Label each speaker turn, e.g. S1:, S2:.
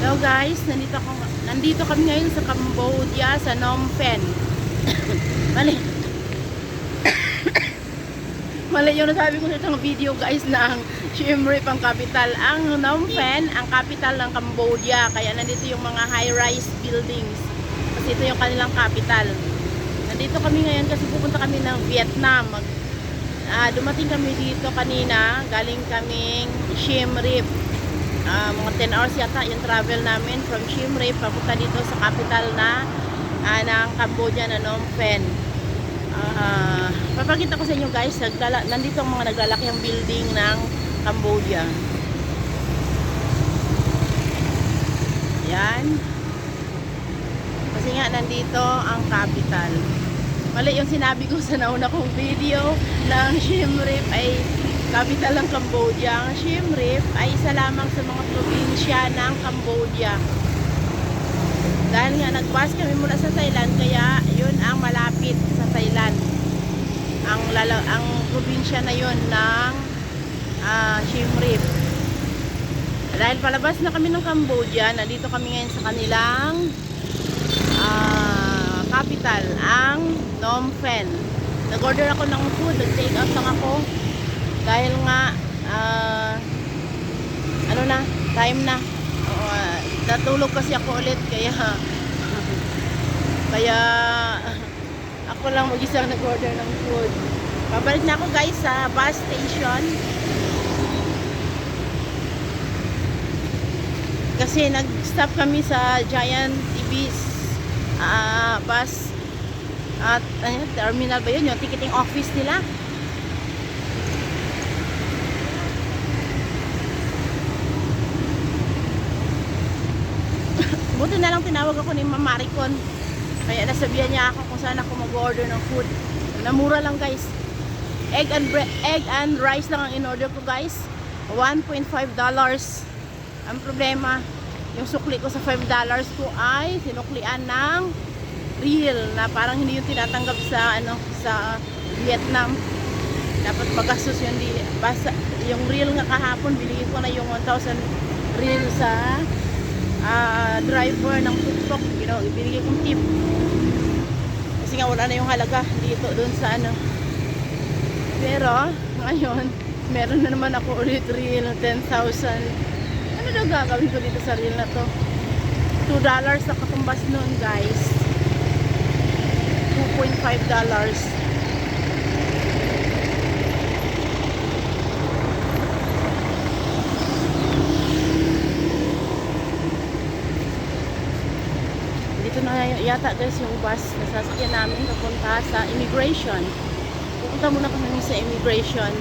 S1: Hello guys, nandito kami ngayon sa Cambodia, sa Phnom Penh. Mali. Mali yung nasabi ko sa itong video guys na ang Siem Reap ang capital. Ang Phnom Penh ang capital ng Cambodia. Kaya nandito yung mga high-rise buildings. Kasi ito yung kanilang capital. Nandito kami ngayon kasi pupunta kami ng Vietnam. Dumating kami dito kanina. Galing kaming Siem Reap. Mga 10 hours yata yung travel namin from Siem Reap papunta dito sa capital ng Cambodia na Phnom Penh. Papakita ko sa inyo guys, nandito ang mga naglalakihang building ng Cambodia. Yan. Kasi nga nandito ang capital. Mali yung sinabi ko sa nauna kong video ng Siem Reap ay capital ng Cambodia. Ang Siem Reap ay isa lamang sa mga probinsya ng Cambodia. Dahil nga nag-bus kami mula sa Thailand, kaya yun ang malapit sa Thailand. Ang probinsya na yun ng Siem Reap. Dahil palabas na kami ng Cambodia, nandito kami ngayon sa kanilang capital, ang Phnom Penh. Nag-order ako ng food, nag-take out lang ako. Dahil nga, time na. Natulog kasi ako ulit, kaya ako lang mag-isa nag-order ng food. Pabalik na ako guys sa bus station. Kasi nag-stop kami sa Giant TV's bus at terminal ba yun? Yung ticketing office nila. Buti na lang tinawag ako ni Ma'am Maricon. Kaya nasabihan niya ako kung saan ako mag-order ng food. Namura lang guys. Egg and rice lang ang in-order ko guys. $1.5. Ang problema, yung sukli ko sa $5 ko ay sinuklian ng real na parang hindi yung tinatanggap sa Vietnam. Dapat magastos yun. Basta yung real nga kahapon, bilhin ko na yung 1,000 real sa driver ng tuk-tuk, ibigay kong tip kasi nga wala na yung halaga dito dun sa pero ngayon meron na naman ako ulit reel 10,000. Ano daw gagawin ko dito sa reel na to? $2 na katumbas nun guys, $2.5. Ito na yata guys yung bus na sasakyan namin papunta sa immigration. Pupunta muna kami sa immigration.